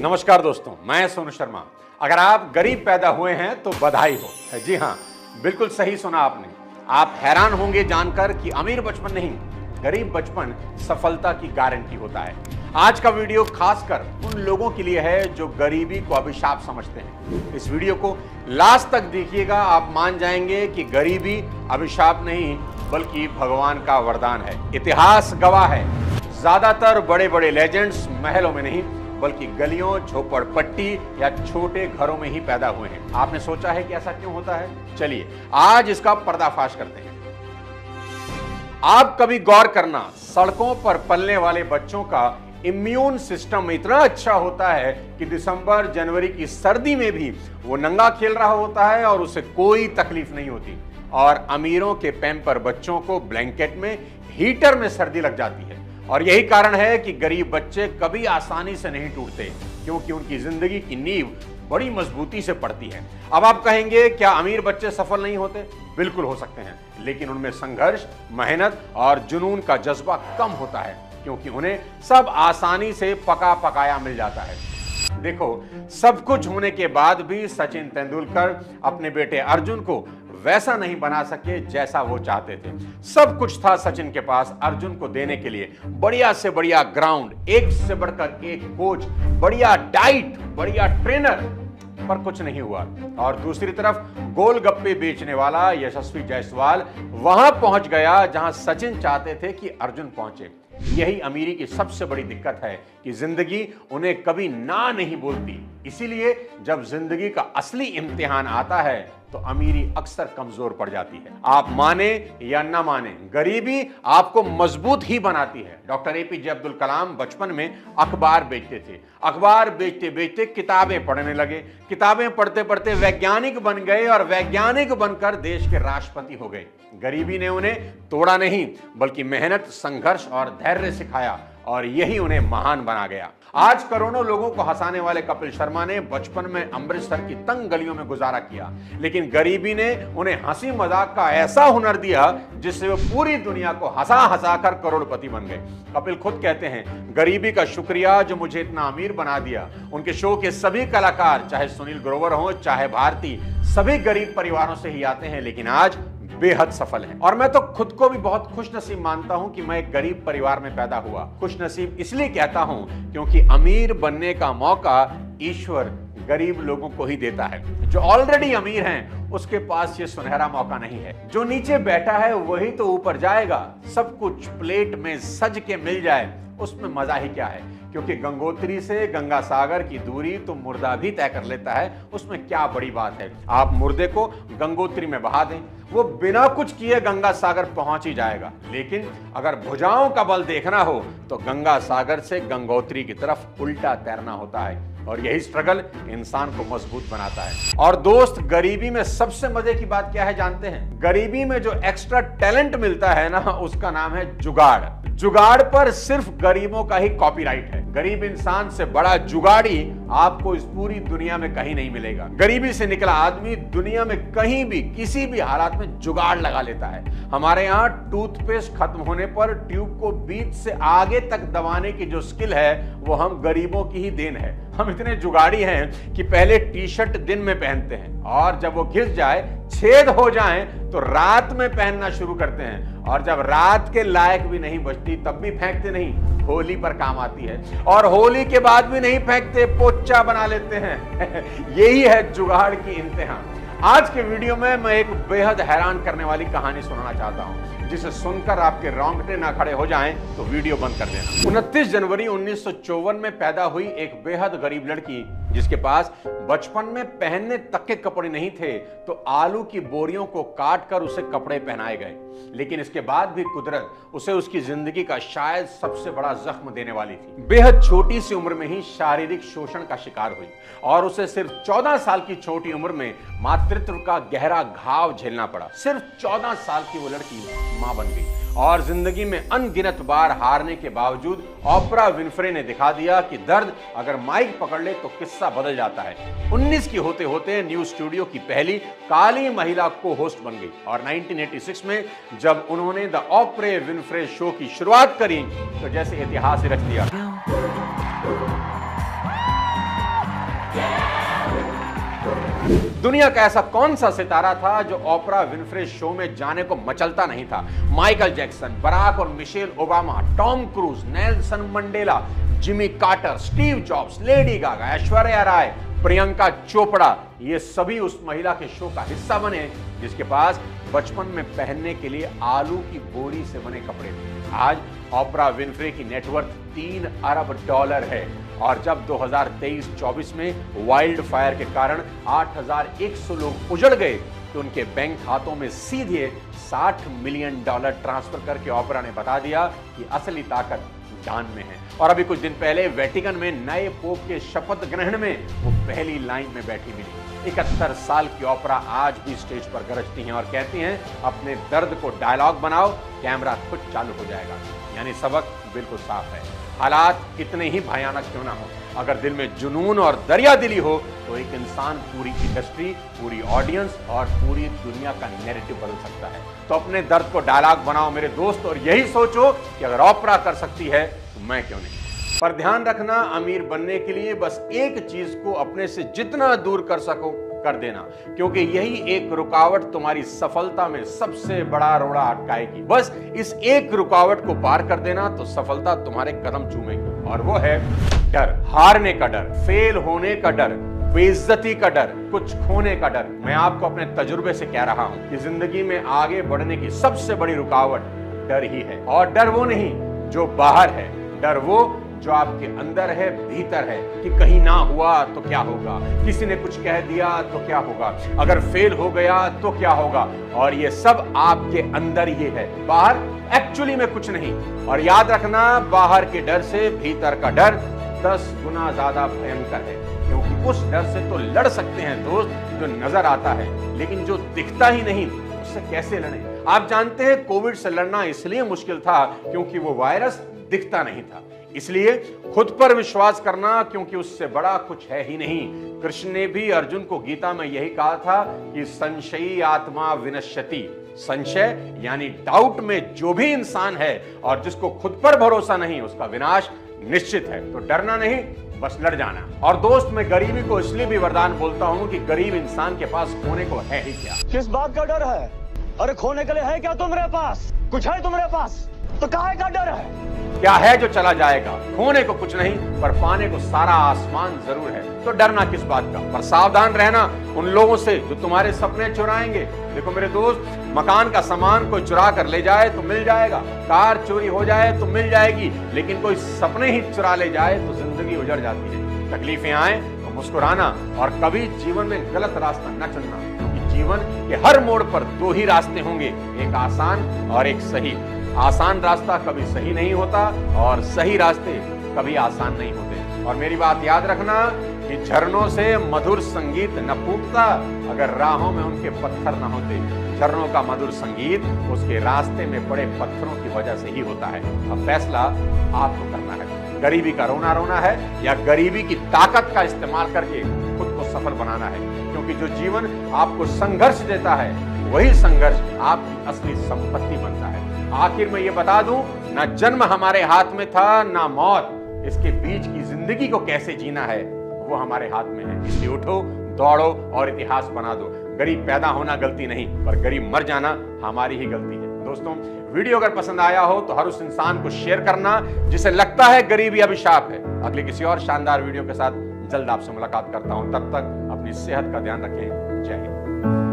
नमस्कार दोस्तों, मैं सोनू शर्मा। अगर आप गरीब पैदा हुए हैं तो बधाई हो। जी हाँ, बिल्कुल सही सुना आपने। आप हैरान होंगे जानकर कि अमीर बचपन नहीं, गरीब बचपन सफलता की गारंटी होता है। आज का वीडियो खासकर उन लोगों के लिए है जो गरीबी को अभिशाप समझते हैं। इस वीडियो को लास्ट तक देखिएगा, आप मान जाएंगे कि गरीबी अभिशाप नहीं बल्कि भगवान का वरदान है। इतिहास गवाह है, ज्यादातर बड़े बड़े लेजेंड्स महलों में नहीं बल्कि गलियों, झोपड़पट्टी या छोटे घरों में ही पैदा हुए हैं। आपने सोचा है कि ऐसा क्यों होता है? चलिए आज इसका पर्दाफाश करते हैं। आप कभी गौर करना, सड़कों पर पलने वाले बच्चों का इम्यून सिस्टम इतना अच्छा होता है कि दिसंबर जनवरी की सर्दी में भी वो नंगा खेल रहा होता है और उसे कोई तकलीफ नहीं होती। और अमीरों के पैम्पर बच्चों को ब्लैंकेट में, हीटर में सर्दी लग जाती है। और यही कारण है कि गरीब बच्चे कभी आसानी से नहीं टूटते, क्योंकि उनकी जिंदगी की नींव बड़ी मजबूती से पड़ती है। अब आप कहेंगे, क्या अमीर बच्चे सफल नहीं होते? बिल्कुल हो सकते हैं, लेकिन उनमें संघर्ष, मेहनत और जुनून का जज्बा कम होता है, क्योंकि उन्हें सब आसानी से पका पकाया मिल जाता है। देखो, सब कुछ होने के बाद भी सचिन तेंदुलकर अपने बेटे अर्जुन को वैसा नहीं बना सके जैसा वो चाहते थे। सब कुछ था सचिन के पास अर्जुन को देने के लिए, बढ़िया से बढ़िया ग्राउंड, एक से बढ़कर एक कोच, बढ़िया डाइट, बढ़िया ट्रेनर, पर कुछ नहीं हुआ। और दूसरी तरफ गोलगप्पे बेचने वाला यशस्वी जायसवाल वहां पहुंच गया जहां सचिन चाहते थे कि अर्जुन पहुंचे। यही अमीरी की सबसे बड़ी दिक्कत है कि जिंदगी उन्हें कभी ना नहीं बोलती। इसीलिए जब जिंदगी का असली इम्तिहान आता है तो अमीरी अक्सर कमजोर पड़ जाती है। आप माने या ना माने, गरीबी आपको मजबूत ही बनाती है। डॉक्टर एपीजे अब्दुल कलाम बचपन में अखबार बेचते थे। अखबार बेचते बेचते किताबें पढ़ने लगे। किताबें पढ़ते पढ़ते वैज्ञानिक बन गए और वैज्ञानिक बनकर देश के राष्ट्रपति हो गए। गरीबी ने उन्हें तोड़ा नहीं बल्कि मेहनत, संघर्ष और धैर्य सिखाया, और यही उन्हें महान बना गया। आज करोड़ों लोगों को हंसाने वाले कपिल शर्मा ने बचपन में अमृतसर की तंग गलियों में गुजारा किया, लेकिन गरीबी ने उन्हें हंसी मजाक का ऐसा हुनर दिया जिससे वो पूरी दुनिया को हंसा हंसा कर करोड़पति बन गए। कपिल खुद कहते हैं, गरीबी का शुक्रिया जो मुझे इतना अमीर बना दिया। उनके शो के सभी कलाकार, चाहे सुनील ग्रोवर हो चाहे भारती, सभी गरीब परिवारों से ही आते हैं, लेकिन आज बेहद सफल है। और मैं तो खुद को भी बहुत खुशनसीब मानता हूं कि मैं एक गरीब परिवार में पैदा हुआ। खुशनसीब इसलिए कहता हूं क्योंकि अमीर बनने का मौका ईश्वर गरीब लोगों को ही देता है। जो ऑलरेडी अमीर हैं उसके पास ये सुनहरा मौका नहीं है। जो नीचे बैठा है वही तो ऊपर जाएगा। सब कुछ प्लेट में सज के मिल जाए उसमें मजा ही क्या है, क्योंकि गंगोत्री से गंगा सागर की दूरी तो मुर्दा भी तय कर लेता है। उसमें क्या बड़ी बात है? आप मुर्दे को गंगोत्री में बहा दें, वो बिना कुछ किए गंगा सागर पहुंच ही जाएगा। लेकिन अगर भुजाओं का बल देखना हो तो गंगा सागर से गंगोत्री की तरफ उल्टा तैरना होता है, और यही स्ट्रगल इंसान को मजबूत बनाता है। और दोस्त, गरीबी में सबसे मजे की बात क्या है जानते हैं? गरीबी में जो एक्स्ट्रा टैलेंट मिलता है ना, उसका नाम है जुगाड़। जुगाड़ पर सिर्फ गरीबों का ही कॉपीराइट है। गरीब इंसान से बड़ा जुगाड़ी आपको इस पूरी दुनिया में कहीं नहीं मिलेगा। गरीबी से निकला आदमी दुनिया में कहीं भी किसी भी हालात में जुगाड़ लगा लेता है। हमारे यहाँ टूथपेस्ट खत्म होने पर ट्यूब को बीच से आगे तक दबाने की जो स्किल है वो हम गरीबों की ही देन है। हम इतने जुगाड़ी हैं कि पहले टी शर्ट दिन में पहनते हैं और जब वो घिस जाए, छेद हो जाए तो रात में पहनना शुरू करते हैं, और जब रात के लायक भी नहीं बचती तब भी फेंकते नहीं, होली पर काम आती है। और होली के बाद भी नहीं फेंकते, पोच्चा बना लेते हैं। यही है जुगाड़ की इंतहा। आज के वीडियो में मैं एक बेहद हैरान करने वाली कहानी सुनाना चाहता हूं, जिसे सुनकर आपके रोंगटे ना खड़े हो जाएं तो वीडियो बंद कर देना। 29 जनवरी 1954 में पैदा हुई एक बेहद गरीब लड़की, जिसके पास बचपन में पहनने तक के कपड़े नहीं थे, तो आलू की बोरियों को काट कर उसे कपड़े पहनाए गए। लेकिन इसके बाद भी कुदरत उसे उसकी जिंदगी का शायद सबसे बड़ा जख्म देने वाली थी। बेहद छोटी सी उम्र में ही शारीरिक शोषण का शिकार हुई, और उसे सिर्फ 14 साल की छोटी उम्र में मातृत्व का गहरा घाव झेलना पड़ा। सिर्फ 14 साल की वो लड़की मां बन गई, और जिंदगी में अनगिनत बार हारने के बावजूद ओपरा विनफ्रे ने दिखा दिया कि दर्द अगर माइक पकड़ ले तो किस्सा बदल जाता है। 19 की होते होते न्यूज स्टूडियो की पहली काली महिला को होस्ट बन गई, और 1986 में जब उन्होंने द ओपरा विनफ्रे शो की शुरुआत करी तो जैसे इतिहास ही रच दिया। दुनिया का ऐसा कौन सा सितारा था जो ओपरा विनफ्रे शो में जाने को मचलता नहीं था? माइकल जैक्सन, बराक और Michelle Obama, Tom Cruise, Nelson Mandela, Jimmy Carter, Steve Jobs, Lady Gaga, Aishwarya Rai, Priyanka Chopra, ये सभी उस महिला के शो का हिस्सा बने जिसके पास बचपन में पहनने के लिए आलू की बोरी से बने कपड़े थे। आज ओपरा विनफ्रे की नेटवर्थ $3 अरब है और जब 2023-24 में वाइल्ड फायर के कारण 8,100 लोग उजड़ गए तो उनके बैंक खातों में सीधे $60 मिलियन ट्रांसफर करके ओपरा ने बता दिया कि असली ताकत जान में है। और अभी कुछ दिन पहले वेटिकन में नए पोप के शपथ ग्रहण में वो पहली लाइन में बैठी मिली। 71 साल की ओपरा आज भी स्टेज पर गरजती हैं और कहती हैं, अपने दर्द को डायलॉग बनाओ, कैमरा खुद चालू हो जाएगा। यानी सबक बिल्कुल साफ है, हालात कितने ही भयानक क्यों ना हो, अगर दिल में जुनून और दरिया दिली हो तो एक इंसान पूरी इंडस्ट्री, पूरी ऑडियंस और पूरी दुनिया का नैरेटिव बदल सकता है। तो अपने दर्द को डायलॉग बनाओ मेरे दोस्त, और यही सोचो कि अगर ओपरा कर सकती है तो मैं क्यों नहीं। पर ध्यान रखना, अमीर बनने के लिए बस एक चीज को अपने से जितना दूर कर सको कर देना, क्योंकि यही एक रुकावट तुम्हारी सफलता में सबसे बड़ा रोड़ा अटकाएगी। बस इस एक रुकावट को पार कर देना तो सफलता तुम्हारे कदम चूमेगी, और वो है डर। हारने का डर, फेल होने का डर, बेइज्जती का डर, कुछ खोने का डर। मैं आपको अपने तजुर्बे से कह रहा हूं कि जिंदगी में आगे बढ़ने की सबसे बड़ी रुकावट डर ही है। और डर वो नहीं जो बाहर है, डर वो जो आपके अंदर है, भीतर है, कि कहीं ना हुआ तो क्या होगा, किसी ने कुछ कह दिया तो क्या होगा, अगर फेल हो गया तो क्या होगा। और ये सब आपके अंदर ही है, बाहर एक्चुअली में कुछ नहीं। और याद रखना, बाहर के डर से भीतर का डर 10 गुना ज्यादा भयंकर है, क्योंकि उस डर से तो लड़ सकते हैं दोस्त जो नजर आता है, लेकिन जो दिखता ही नहीं उससे कैसे लड़ें। आप जानते हैं कोविड से लड़ना इसलिए मुश्किल था क्योंकि वो वायरस दिखता नहीं था। इसलिए खुद पर विश्वास करना, क्योंकि उससे बड़ा कुछ है ही नहीं। कृष्ण ने भी अर्जुन को गीता में यही कहा था कि संशयी आत्मा विनश्यति। संशय यानी डाउट में जो भी इंसान है और जिसको खुद पर भरोसा नहीं, उसका विनाश निश्चित है। तो डरना नहीं, बस लड़ जाना। और दोस्त, मैं गरीबी को इसलिए भी वरदान बोलता हूं कि गरीब इंसान के पास खोने को है ही क्या। किस बात का डर है? अरे खोने के लिए है क्या तुम्हारे पास? कुछ है तुम्हारे पास तो काहे का डर है? क्या है जो चला जाएगा? खोने को कुछ नहीं, पर पाने को सारा आसमान जरूर है। तो डरना किस बात का? पर सावधान रहना उन लोगों से जो तुम्हारे सपने चुराएंगे। देखो मेरे दोस्त, मकान का सामान कोई चुरा कर ले जाए तो मिल जाएगा, कार चोरी हो जाए तो मिल जाएगी, लेकिन कोई सपने ही चुरा ले जाए तो जिंदगी उजड़ जाती है। तकलीफें आए तो मुस्कुराना, और कभी जीवन में गलत रास्ता न चुनना, क्योंकि जीवन के हर मोड़ पर 2 ही रास्ते होंगे, एक आसान और एक सही। आसान रास्ता कभी सही नहीं होता और सही रास्ते कभी आसान नहीं होते। और मेरी बात याद रखना कि झरनों से मधुर संगीत न फूटता अगर राहों में उनके पत्थर न होते। झरनों का मधुर संगीत उसके रास्ते में पड़े पत्थरों की वजह से ही होता है। अब फैसला आपको करना है, गरीबी का रोना रोना है या गरीबी की ताकत का इस्तेमाल करके खुद को सफल बनाना है। क्योंकि जो जीवन आपको संघर्ष देता है, वही संघर्ष आपकी असली संपत्ति बनता है। आखिर में ये बता दूं, ना जन्म हमारे हाथ में था ना मौत, इसके बीच की जिंदगी को कैसे जीना है वो हमारे हाथ में है। इसलिए उठो, दौड़ो और इतिहास बना दो। गरीब पैदा होना गलती नहीं, पर गरीब मर जाना हमारी ही गलती है। दोस्तों, वीडियो अगर पसंद आया हो तो हर उस इंसान को शेयर करना जिसे लगता है गरीबी अभिशाप है। अगले किसी और शानदार वीडियो के साथ जल्द आपसे मुलाकात करता हूं। तब तक अपनी सेहत का ध्यान रखें। जय हिंद।